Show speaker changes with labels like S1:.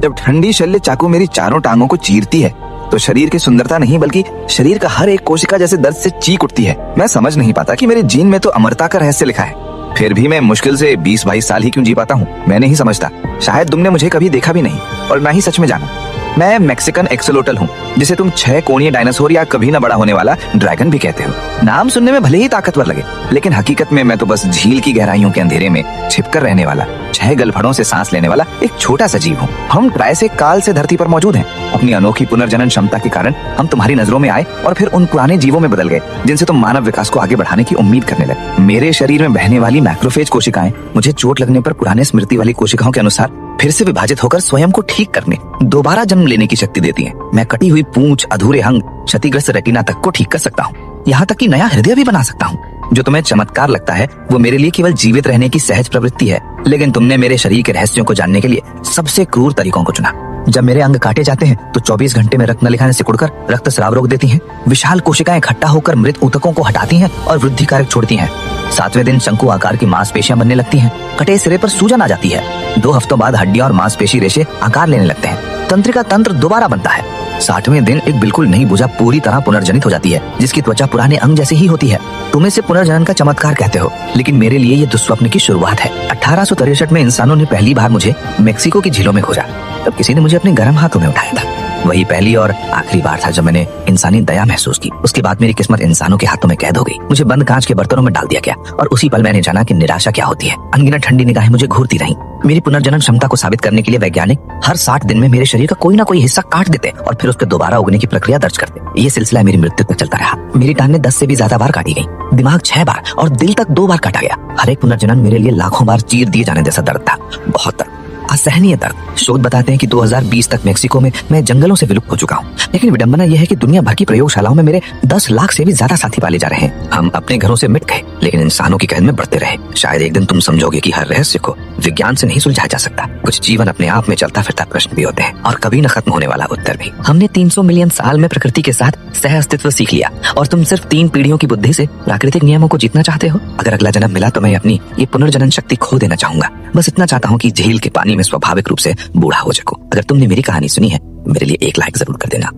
S1: जब ठंडी शल्य चाकू मेरी चारों टांगों को चीरती है तो शरीर की सुंदरता नहीं बल्कि शरीर का हर एक कोशिका जैसे दर्द से चीख उठती है। मैं समझ नहीं पाता कि मेरे जीन में तो अमरता का रहस्य लिखा है, फिर भी मैं मुश्किल से 20-22 साल ही क्यों जी पाता हूँ। मैं नहीं समझता। शायद तुमने मुझे कभी देखा भी नहीं और ना ही सच में जाना। मैं मैक्सिकन एक्सलोटल हूँ, जिसे तुम 6 कोणीय डायनासोर या कभी न बड़ा होने वाला ड्रैगन भी कहते हो। नाम सुनने में भले ही ताकतवर लगे, लेकिन हकीकत में मैं तो बस झील की गहराइयों के अंधेरे में छिपकर रहने वाला 6 गलफड़ों से सांस लेने वाला एक छोटा सा जीव हूँ। हम ट्राइसे काल से धरती पर मौजूद हैं। अपनी अनोखी पुनर्जनन क्षमता के कारण हम तुम्हारी नजरों में आए और फिर उन पुराने जीवों में बदल गए जिनसे तुम मानव विकास को आगे बढ़ाने की उम्मीद करने लगे। मेरे शरीर में बहने वाली मैक्रोफेज कोशिकाएं मुझे चोट लगने पर पुराने स्मृति वाली कोशिकाओं के अनुसार फिर से विभाजित होकर स्वयं को ठीक करने, दोबारा जन्म लेने की शक्ति देती हैं। मैं कटी हुई पूंछ, अधूरे अंग, क्षतिग्रस्त रेटिना तक को ठीक कर सकता हूँ। यहाँ तक कि नया हृदय भी बना सकता हूँ। जो तुम्हें चमत्कार लगता है वो मेरे लिए केवल जीवित रहने की सहज प्रवृत्ति है, लेकिन तुमने मेरे शरीर के रहस्यों को जानने के लिए सबसे क्रूर तरीकों को चुना। जब मेरे अंग काटे जाते हैं तो 24 घंटे में रक्त नलिकाएं सिकुड़कर रक्त स्राव रोक देती हैं। विशाल कोशिकाएं इकट्ठा होकर मृत ऊतकों को हटाती हैं और वृद्धि कारक छोड़ती हैं। 7वें दिन शंकु आकार की मांसपेशियां बनने लगती हैं। कटे सिरे पर सूजन आ जाती है। 2 हफ्तों बाद हड्डियां और मांसपेशी रेशे आकार लेने लगते हैं। तंत्रिका तंत्र दोबारा बनता है। 60वें दिन एक बिल्कुल नई भुजा पूरी तरह पुनर्जनित हो जाती है, जिसकी त्वचा पुराने अंग जैसी ही होती है। तुम इसे पुनर्जनन का चमत्कार कहते हो, लेकिन मेरे लिए ये दुस्वप्न की शुरुआत है। 1863 में इंसानों ने पहली बार मुझे मेक्सिको की झीलों में खोजा। तब किसी ने मुझे अपने गर्म हाथों में उठाया था। वही पहली और आखिरी बार था जब मैंने इंसानी दया महसूस की। उसके बाद मेरी किस्मत इंसानों के हाथों में कैद हो गई। मुझे बंद कांच के बर्तनों में डाल दिया गया और उसी पल मैंने जाना कि निराशा क्या होती है। अनगिनत ठंडी निगाहें मुझे घूरती रहीं। मेरी पुनर्जनन क्षमता को साबित करने के लिए वैज्ञानिक हर 60 दिन में मेरे शरीर का कोई ना कोई हिस्सा काट देते और फिर उसके दोबारा उगने की प्रक्रिया दर्ज करते। ये सिलसिला मेरी मृत्यु तक चलता रहा। मेरी टांगें 10 से भी ज्यादा बार काटी गई, दिमाग 6 बार और दिल तक 2 बार काटा गया। हर एक पुनर्जनन मेरे लिए लाखों बार चीर दिए जाने जैसा दर्द था। बहुत दर्द, असहनीय दर्द। शोध बताते हैं कि 2020 तक मेक्सिको में मैं जंगलों से विलुप्त हो चुका हूँ, लेकिन विडंबना यह है कि दुनिया भर की प्रयोगशालाओं में मेरे 10 लाख से भी ज्यादा साथी पाले जा रहे हैं। हम अपने घरों से मिट गए, लेकिन इंसानों की कैद में बढ़ते रहे। शायद एक दिन तुम समझोगे कि हर रहस्य को विज्ञान से नहीं सुलझाया जा सकता। कुछ जीवन अपने आप में चलता फिरता प्रश्न भी होते हैं और कभी न खत्म होने वाला उत्तर भी। हमने 300 मिलियन साल में प्रकृति के साथ सह अस्तित्व सीख लिया और तुम सिर्फ 3 पीढ़ियों की बुद्धि से प्राकृतिक नियमों को जीतना चाहते हो। अगर अगला जन्म मिला तो मैं अपनी ये पुनर्जनन शक्ति खो देना चाहूंगा। बस इतना चाहता हूँ कि झील के पानी में स्वाभाविक रूप से बूढ़ा हो सकूं। अगर तुमने मेरी कहानी सुनी है, मेरे लिए एक लाइक जरूर कर देना।